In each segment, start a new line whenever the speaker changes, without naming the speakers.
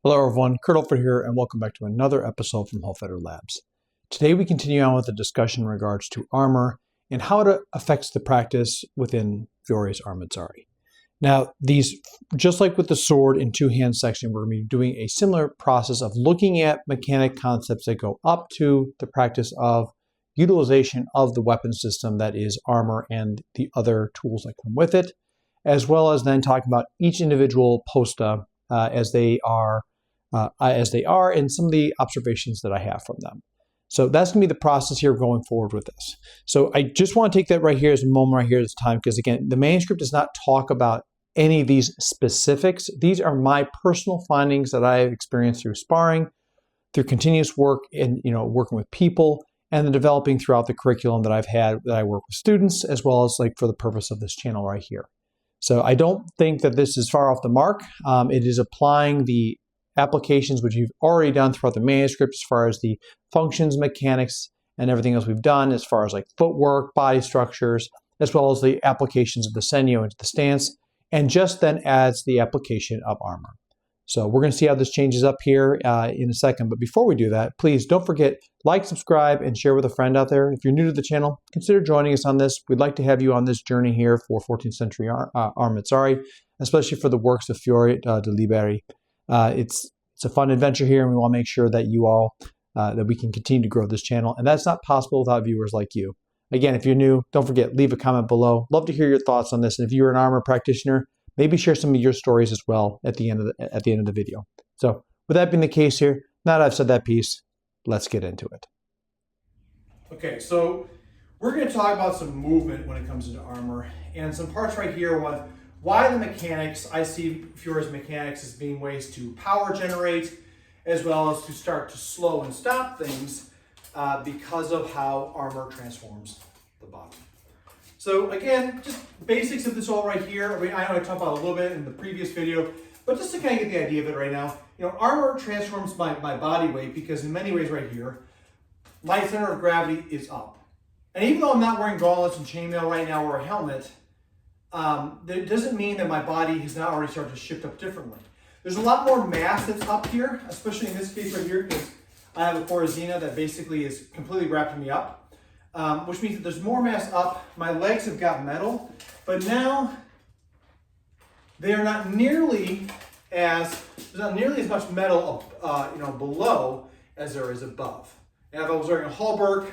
Hello everyone, Kurt Holford here, and welcome back to another episode from Holfeder Labs. Today we continue on with a discussion in regards to armor and how it affects the practice within Fiore's Armazzari. Now, just like with the sword and two-hand section, we're going to be doing a similar process of looking at mechanic concepts that go up to the practice of utilization of the weapon system that is armor and the other tools that come with it, as well as then talking about each individual posta as they are and some of the observations that I have from them. So that's going to be the process here going forward with this. So I just want to take that right here as a moment right here at this time, because again, the manuscript does not talk about any of these specifics. These are my personal findings that I have experienced through sparring, through continuous work and working with people, and the developing throughout the curriculum that I've had that I work with students, as well as like for the purpose of this channel right here. So I don't think that this is far off the mark. It is applying the applications which you've already done throughout the manuscript as far as the functions, mechanics, and everything else we've done as far as like footwork, body structures, as well as the applications of the senyo into the stance, and just then adds the application of armor. So we're going to see how this changes up here in a second. But before we do that, please don't forget, like, subscribe, and share with a friend out there. If you're new to the channel, consider joining us on this. We'd like to have you on this journey here for 14th century Armazzari, especially for the works of Fiore de Liberi. It's a fun adventure here, and we want to make sure that you all, that we can continue to grow this channel. And that's not possible without viewers like you. Again, if you're new, don't forget, leave a comment below. Love to hear your thoughts on this. And if you're an armor practitioner, maybe share some of your stories as well at the end of the video. So with that being the case here, now that I've said that piece, let's get into it. Okay, so we're going to talk about some movement when it comes into armor, and some parts right here with why the mechanics. I see Fiore's mechanics as being ways to power generate, as well as to start to slow and stop things because of how armor transforms the body. So again, just basics of this all right here. I know I talked about a little bit in the previous video, but just to kind of get the idea of it right now, armor transforms my body weight because in many ways right here, my center of gravity is up. And even though I'm not wearing gauntlets and chainmail right now or a helmet, that doesn't mean that my body has not already started to shift up differently. There's a lot more mass that's up here, especially in this case right here, because I have a corazina that basically is completely wrapping me up, which means that there's more mass up. My legs have got metal, but now they are not nearly as, there's not nearly as much metal below as there is above. And if I was wearing a hauberk,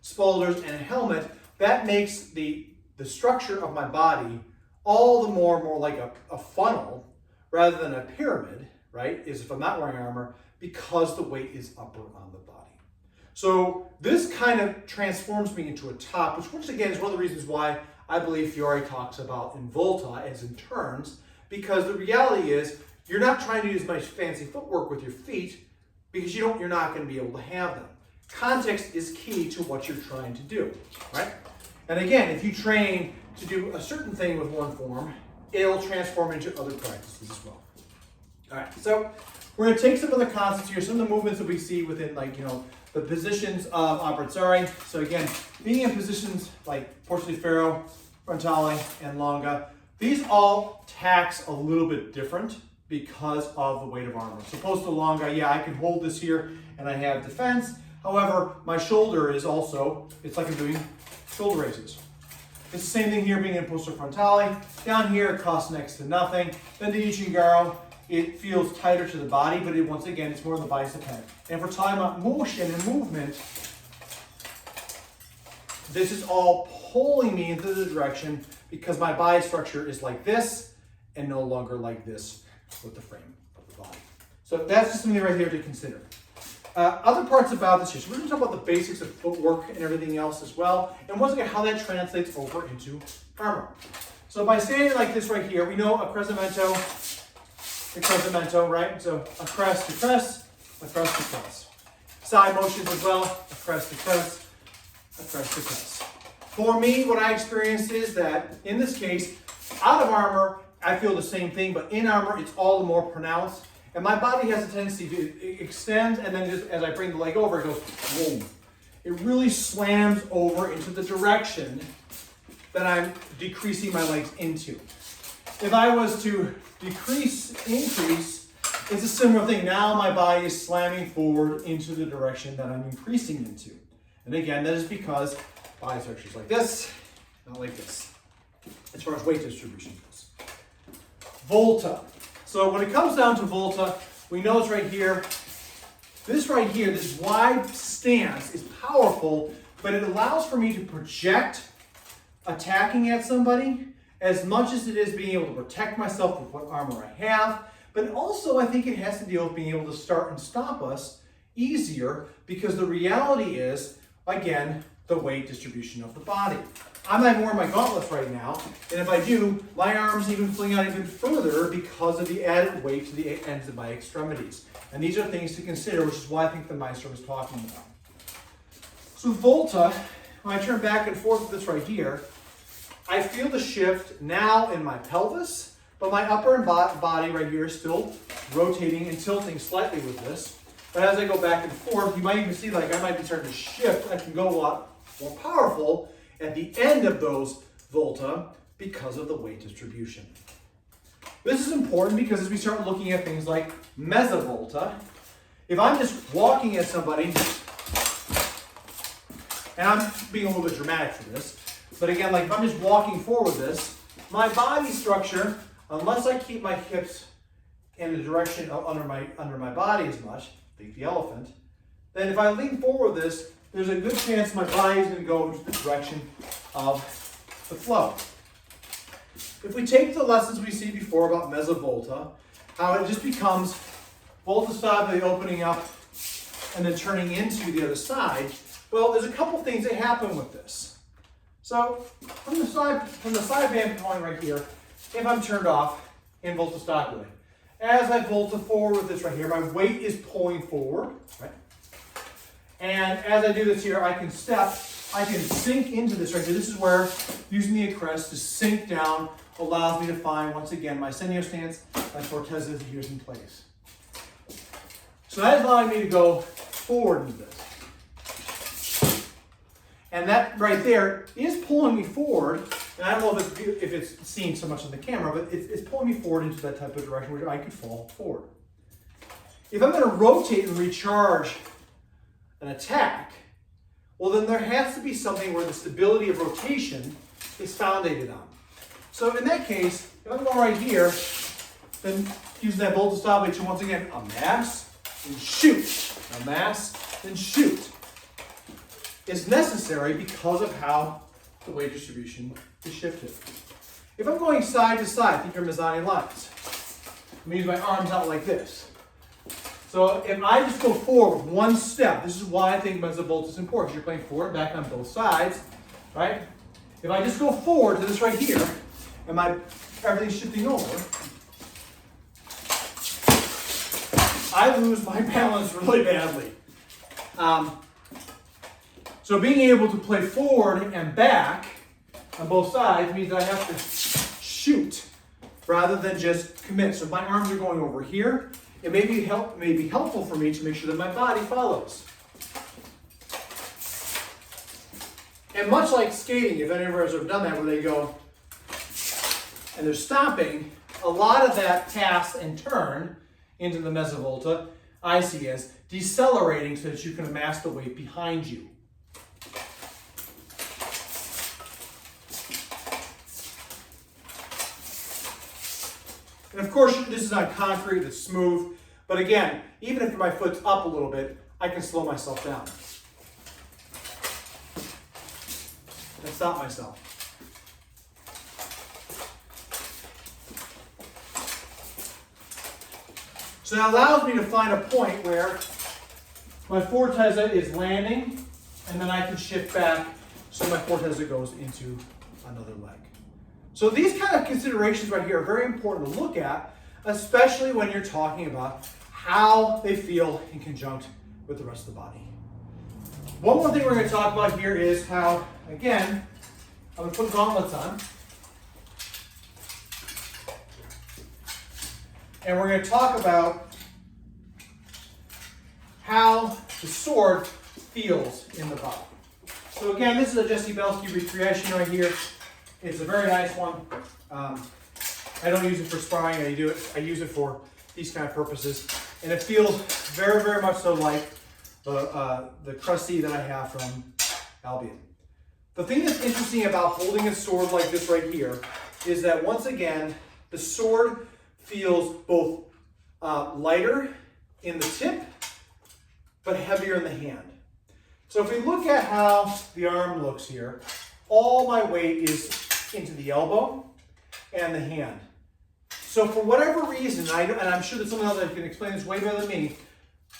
spolders, and a helmet, that makes the structure of my body all the more like a funnel rather than a pyramid, right? Is if I'm not wearing armor, because the weight is upper on the body. So this kind of transforms me into a top, which again is one of the reasons why I believe Fiore talks about in volta as in turns, because the reality is you're not trying to use much fancy footwork with your feet because you're not going to be able to have them. Context is key to what you're trying to do, right? And again, if you train to do a certain thing with one form, it'll transform into other practices as well. All right, so we're going to take some of the concepts here, some of the movements that we see within, the positions of Armazzari. So again, being in positions like Porta di Ferro, Frontale, and Longa, these all tax a little bit different because of the weight of armor. So Posta Longa, yeah, I can hold this here and I have defense. However, my shoulder is also, it's like I'm doing shoulder raises. It's the same thing here being in Posta Frontale. Down here, it costs next to nothing. Then the Chingaro, it feels tighter to the body, but once again, it's more in the bicep head. And if we're talking about motion and movement, this is all pulling me into the direction because my body structure is like this and no longer like this with the frame of the body. So that's just something right here to consider. Other parts about this here, so we're going to talk about the basics of footwork and everything else as well, and once again how that translates over into armor. So by saying it like this right here, we know a crescimento, right? So a crest to crest, a crest to crest. Side motions as well, a crest to crest, a crest to crest. For me, what I experienced is that in this case, out of armor, I feel the same thing, but in armor, it's all the more pronounced. And my body has a tendency to extend, and then just as I bring the leg over, it goes boom. It really slams over into the direction that I'm decreasing my legs into. If I was to increase, it's a similar thing. Now my body is slamming forward into the direction that I'm increasing into. And again, that is because body structure is like this, not like this, as far as weight distribution goes. Volta. So when it comes down to Volta, we know it's right here. This right here, this wide stance is powerful, but it allows for me to project attacking at somebody as much as it is being able to protect myself with what armor I have. But also, I think it has to deal with being able to start and stop us easier, because the reality is, again, the weight distribution of the body. I'm not even wearing my gauntlets right now, and if I do, my arms even fling out even further because of the added weight to the ends of my extremities. And these are things to consider, which is why I think the Meister was talking about. So Volta, when I turn back and forth with this right here, I feel the shift now in my pelvis, but my upper body right here is still rotating and tilting slightly with this. But as I go back and forth, you might even see like I might be starting to shift. I can go a lot more powerful at the end of those Volta because of the weight distribution. This is important because as we start looking at things like Mezzovolta, if I'm just walking at somebody, and I'm being a little bit dramatic for this, but again, like if I'm just walking forward this, my body structure, unless I keep my hips in the direction of under my body as much, think the elephant, then if I lean forward this, there's a good chance my body is going to go into the direction of the flow. If we take the lessons we see before about Mezzovolta, how it just becomes Volta stabile opening up and then turning into the other side, well, there's a couple things that happen with this. So from the side vantage point right here, if I'm turned off in Volta stabile, as I Volta forward with this right here, my weight is pulling forward, right? And as I do this here, I can sink into this right here. This is where using the crest to sink down allows me to find, once again, my senio stance, my fortezza here in place. So that is allowing me to go forward into this. And that right there is pulling me forward. And I don't know if it's seen so much on the camera, but it's pulling me forward into that type of direction where I could fall forward. If I'm going to rotate and recharge an attack, well then there has to be something where the stability of rotation is founded on. So in that case, if I'm going right here, then using that Volta stabile to once again amass and shoot, amass and shoot, is necessary because of how the weight distribution is shifted. If I'm going side to side, think your Mazzani lines. I'm going to use my arms out like this. So if I just go forward with one step, this is why I think Mezzovolta is important. You're playing forward and back on both sides, right? If I just go forward to this right here, and everything's shifting over, I lose my balance really badly. So being able to play forward and back on both sides means that I have to shoot rather than just commit. So if my arms are going over here, it may be helpful for me to make sure that my body follows. And much like skating, if any of us have done that, where they go and they're stopping, a lot of that pass and turn into the Mezzovolta I see as decelerating so that you can amass the weight behind you. And of course, this is on concrete, it's smooth, but again, even if my foot's up a little bit, I can slow myself down and stop myself. So that allows me to find a point where my fortezza is landing, and then I can shift back so my fortezza goes into another leg. So these kind of considerations right here are very important to look at, especially when you're talking about how they feel in conjunct with the rest of the body. One more thing we're going to talk about here is how, again, I'm going to put gauntlets on. And we're going to talk about how the sword feels in the body. So again, this is a Jesse Belsky recreation right here. It's a very nice one. I don't use it for sparring. I use it for these kind of purposes. And it feels very, very much so like the crusty that I have from Albion. The thing that's interesting about holding a sword like this right here is that once again, the sword feels both lighter in the tip, but heavier in the hand. So if we look at how the arm looks here, all my weight is into the elbow and the hand. So for whatever reason, and I'm sure that someone else can explain this way better than me,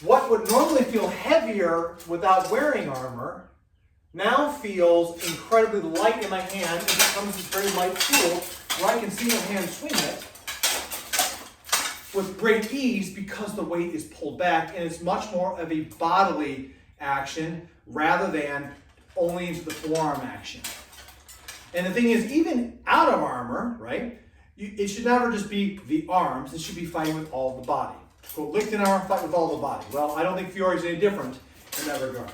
what would normally feel heavier without wearing armor now feels incredibly light in my hand. It becomes this very light tool where I can see my hand swing it with great ease because the weight is pulled back, and it's much more of a bodily action rather than only into the forearm action. And the thing is, even out of armor, right, it should never just be the arms. It should be fighting with all the body. Quote, licked in arm, fight with all the body. Well, I don't think Fiore is any different in that regard.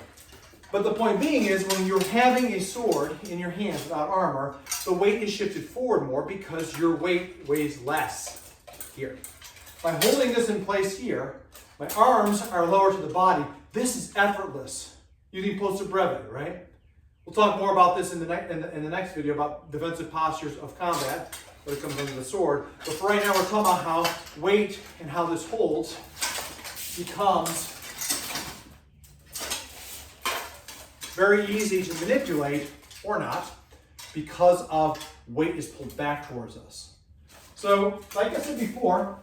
But the point being is, when you're having a sword in your hands without armor, the weight is shifted forward more because your weight weighs less here. By holding this in place here, my arms are lower to the body. This is effortless using posta breve, right? We'll talk more about this in the next video about defensive postures of combat when it comes under the sword. But for right now, we're talking about how weight and how this holds becomes very easy to manipulate or not because of weight is pulled back towards us. So, like I said before,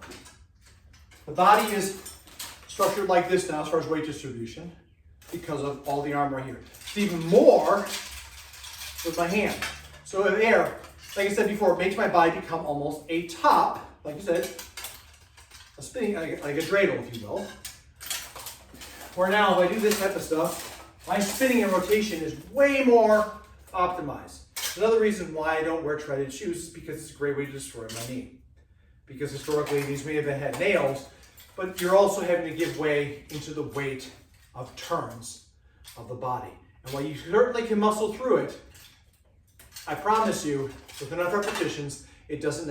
the body is structured like this now as far as weight distribution because of all the arm right here. It's even more with my hand. So there, like I said before, it makes my body become almost a top, like I said, a spinning, like a dreidel, if you will. Where now, if I do this type of stuff, my spinning and rotation is way more optimized. Another reason why I don't wear treaded shoes is because it's a great way to destroy my knee. Because historically, these may have had nails, but you're also having to give way into the weight of turns of the body. And while you certainly can muscle through it, I promise you, with enough repetitions, it doesn't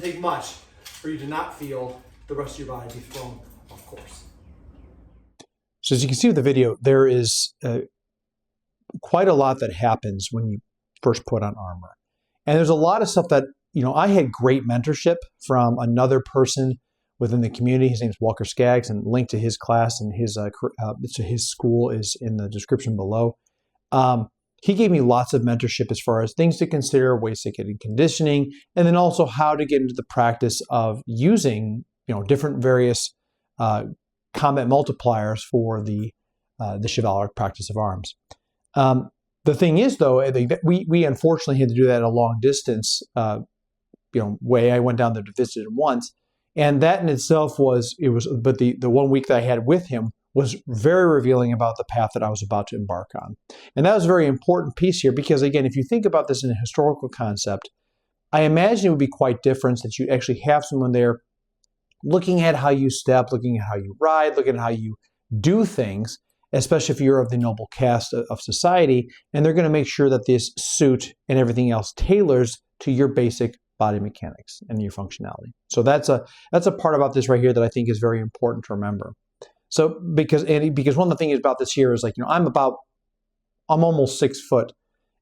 take much for you to not feel the rest of your body be thrown off course.
So as you can see with the video, there is quite a lot that happens when you first put on armor. And there's a lot of stuff that, I had great mentorship from another person within the community. His name is Walker Skaggs, and link to his class and his school is in the description below. He gave me lots of mentorship as far as things to consider, ways to get in conditioning, and then also how to get into the practice of using, different various combat multipliers for the chivalric practice of arms. The thing is, though, we unfortunately had to do that at a long distance way. I went down there to visit him once, and that in itself but the 1 week that I had with him was very revealing about the path that I was about to embark on. And that was a very important piece here because, again, if you think about this in a historical concept, I imagine it would be quite different that you actually have someone there looking at how you step, looking at how you ride, looking at how you do things, especially if you're of the noble caste of society, and they're going to make sure that this suit and everything else tailors to your basic body mechanics and your functionality. So that's a part about this right here that I think is very important to remember. So because one of the things about this here is I'm almost 6 foot,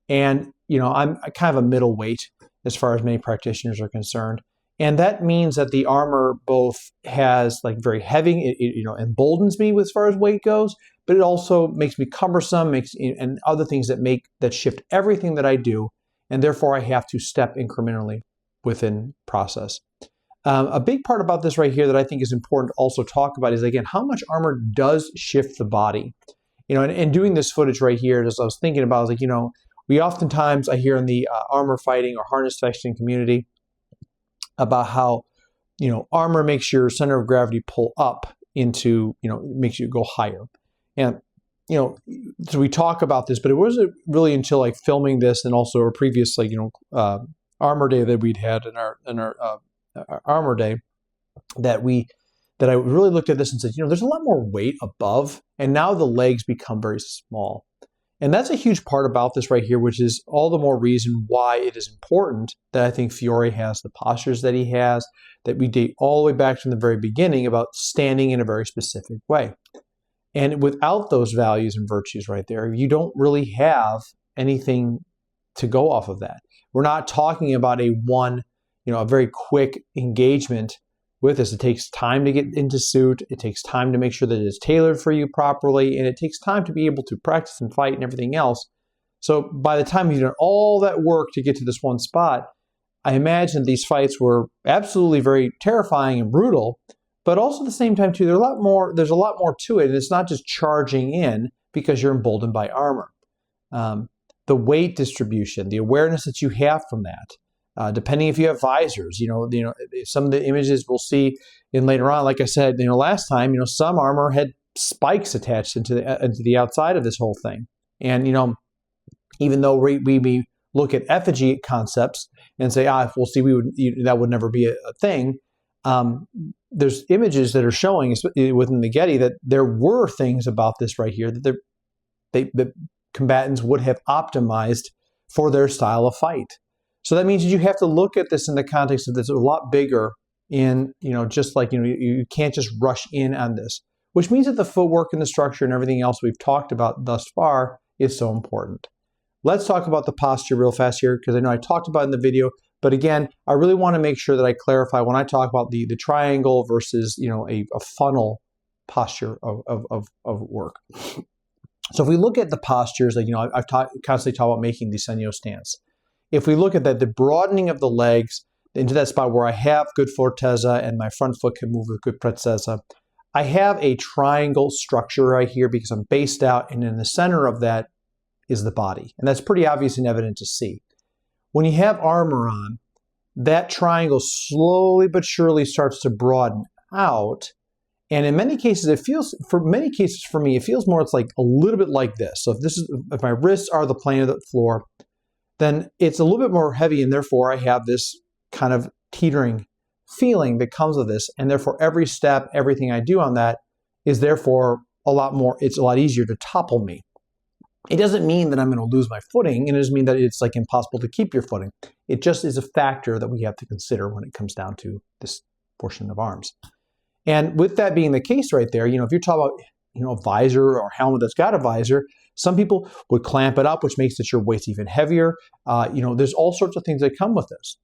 and I'm kind of a middleweight as far as many practitioners are concerned. And that means that the armor both has very heavy, it emboldens me as far as weight goes, but it also makes me cumbersome, and other things that shift everything that I do, and therefore I have to step incrementally within process. A big part about this right here that I think is important to also talk about is, again, how much armor does shift the body. And doing this footage right here, as I was thinking about, I was we oftentimes, I hear in the armor fighting or harness fighting community about how, armor makes your center of gravity pull up into, makes you go higher. And, so we talk about this, but it wasn't really until filming this and also our previous, armor day that we'd had in our armor day that I really looked at this and said, there's a lot more weight above, and now the legs become very small. And that's a huge part about this right here, which is all the more reason why it is important that I think Fiore has the postures that he has, that we date all the way back from the very beginning about standing in a very specific way. And without those values and virtues right there, you don't really have anything to go off of that. We're not talking about a very quick engagement with this. It takes time to get into suit. It takes time to make sure that it is tailored for you properly. And it takes time to be able to practice and fight and everything else. So by the time you've done all that work to get to this one spot, I imagine these fights were absolutely very terrifying and brutal, but also at the same time too, there's a lot more to it. And it's not just charging in because you're emboldened by armor. The weight distribution, the awareness that you have from that, depending if you have visors, some of the images we'll see in later on, like I said, last time, some armor had spikes attached into the outside of this whole thing. And, even though we look at effigy concepts and say, we'll see, that would never be a thing. There's images that are showing within the Getty that there were things about this right here that the combatants would have optimized for their style of fight. So that means you have to look at this in the context of this a lot bigger you can't just rush in on this, which means that the footwork and the structure and everything else we've talked about thus far is so important. Let's talk about the posture real fast here, because I know I talked about it in the video, but again, I really want to make sure that I clarify when I talk about the triangle versus, a funnel posture of work. So if we look at the postures, I've constantly talked about making the Senyo stance. If we look at that, the broadening of the legs into that spot where I have good fortezza and my front foot can move with good pretzeza, I have a triangle structure right here because I'm based out, and in the center of that is the body. And that's pretty obvious and evident to see. When you have armor on, that triangle slowly but surely starts to broaden out. And in many cases, for me, it feels more, it's like a little bit like this. So if my wrists are the plane of the floor, then it's a little bit more heavy, and therefore I have this kind of teetering feeling that comes with this. And therefore every step, everything I do on that is therefore it's a lot easier to topple me. It doesn't mean that I'm going to lose my footing, and it doesn't mean that it's like impossible to keep your footing. It just is a factor that we have to consider when it comes down to this portion of arms. And with that being the case right there, if you're talking about, a visor or helmet that's got a visor, some people would clamp it up, which makes it your weight's even heavier. There's all sorts of things that come with this.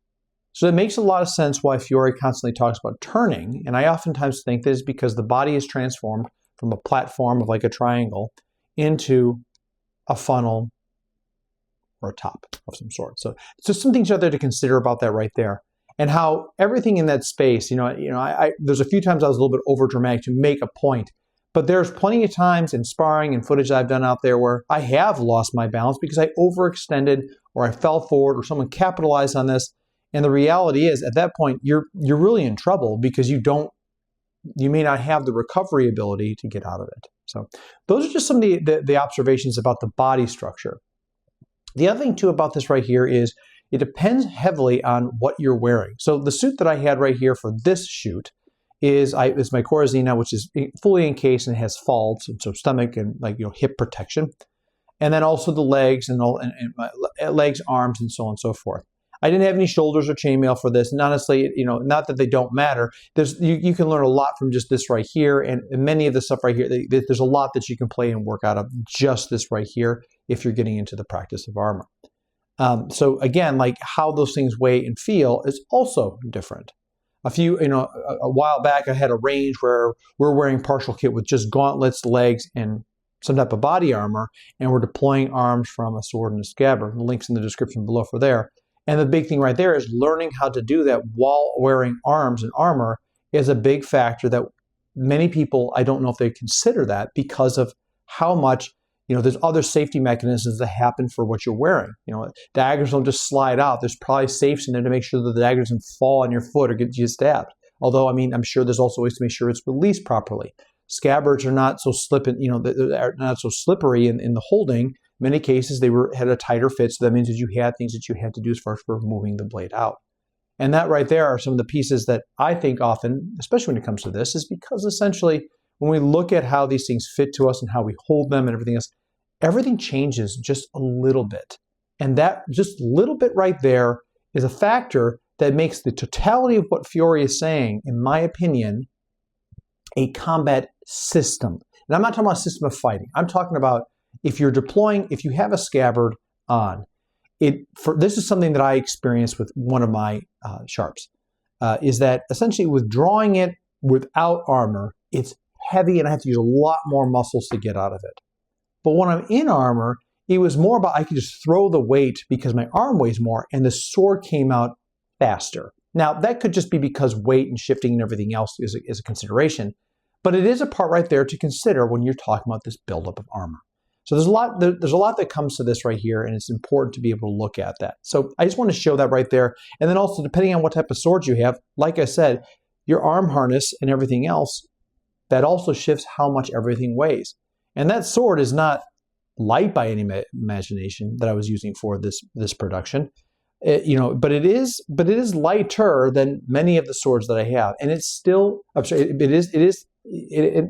So it makes a lot of sense why Fiore constantly talks about turning. And I oftentimes think this is because the body is transformed from a platform of like a triangle into a funnel or a top of some sort. So some things out there to consider about that right there. And how everything in that space, there's a few times I was a little bit over dramatic to make a point, but there's plenty of times in sparring and footage that I've done out there where I have lost my balance because I overextended or I fell forward or someone capitalized on this. And the reality is at that point, you're really in trouble because you may not have the recovery ability to get out of it. So those are just some of the observations about the body structure. The other thing too about this right here is it depends heavily on what you're wearing. So the suit that I had right here for this shoot is my Corazina, which is fully encased and has folds, and so stomach and hip protection, and then also the legs and my legs, arms, and so on and so forth. I didn't have any shoulders or chainmail for this, and honestly, not that they don't matter. You can learn a lot from just this right here, and many of the stuff right here. There's a lot that you can play and work out of just this right here if you're getting into the practice of armor. So again, like how those things weigh and feel is also different. A while back, I had a range where we're wearing partial kit with just gauntlets, legs, and some type of body armor, and we're deploying arms from a sword and a scabbard. The link's in the description below for there. And the big thing right there is learning how to do that while wearing arms and armor is a big factor that many people, I don't know if they consider that because of how much, there's other safety mechanisms that happen for what you're wearing. Daggers don't just slide out. There's probably safes in there to make sure that the dagger doesn't fall on your foot or get you stabbed. Although, I'm sure there's also ways to make sure it's released properly. Scabbards are not so they're not so slippery in the holding. In many cases, they had a tighter fit, so that means that you had things that you had to do as far as for moving the blade out. And that right there are some of the pieces that I think often, especially when it comes to this, is because essentially when we look at how these things fit to us and how we hold them and everything else, everything changes just a little bit. And that just little bit right there is a factor that makes the totality of what Fiore is saying, in my opinion, a combat system. And I'm not talking about a system of fighting. I'm talking about if you're deploying, if you have a scabbard on, this is something that I experienced with one of my sharps, is that essentially withdrawing it without armor, it's heavy and I have to use a lot more muscles to get out of it. But when I'm in armor, it was more about I could just throw the weight because my arm weighs more and the sword came out faster. Now, that could just be because weight and shifting and everything else is a consideration, but it is a part right there to consider when you're talking about this buildup of armor. So there's a lot that comes to this right here, and it's important to be able to look at that. So I just want to show that right there. And then also, depending on what type of sword you have, like I said, your arm harness and everything else, that also shifts how much everything weighs. And that sword is not light by any imagination that I was using for this production. But it is lighter than many of the swords that I have, and it's still. I'm sorry,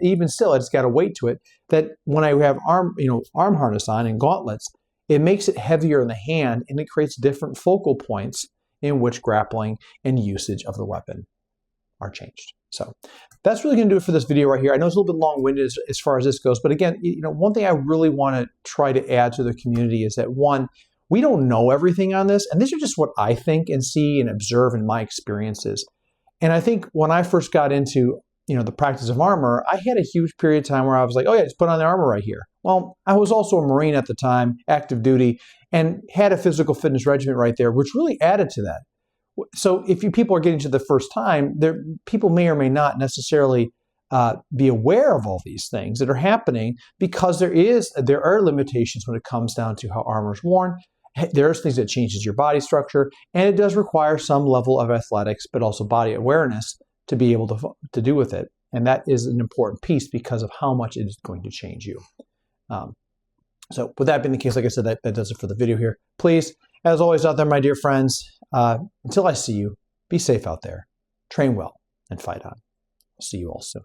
even still, it's got a weight to it that when I have arm harness on and gauntlets, it makes it heavier in the hand, and it creates different focal points in which grappling and usage of the weapon are changed. So that's really going to do it for this video right here. I know it's a little bit long-winded as far as this goes, but again, one thing I really want to try to add to the community is that, one, we don't know everything on this, and these are just what I think and see and observe in my experiences. And I think when I first got into the practice of armor, I had a huge period of time where I was like, oh yeah, just put on the armor right here. Well, I was also a Marine at the time, active duty, and had a physical fitness regimen right there, which really added to that. So if people are getting to the first time, people may or may not necessarily be aware of all these things that are happening because there are limitations when it comes down to how armor is worn. There's things that changes your body structure, and it does require some level of athletics, but also body awareness to be able to do with it. And that is an important piece because of how much it is going to change you. So with that being the case, like I said, that does it for the video here. Please, as always out there, my dear friends, until I see you, be safe out there, train well, and fight on. I'll see you all soon.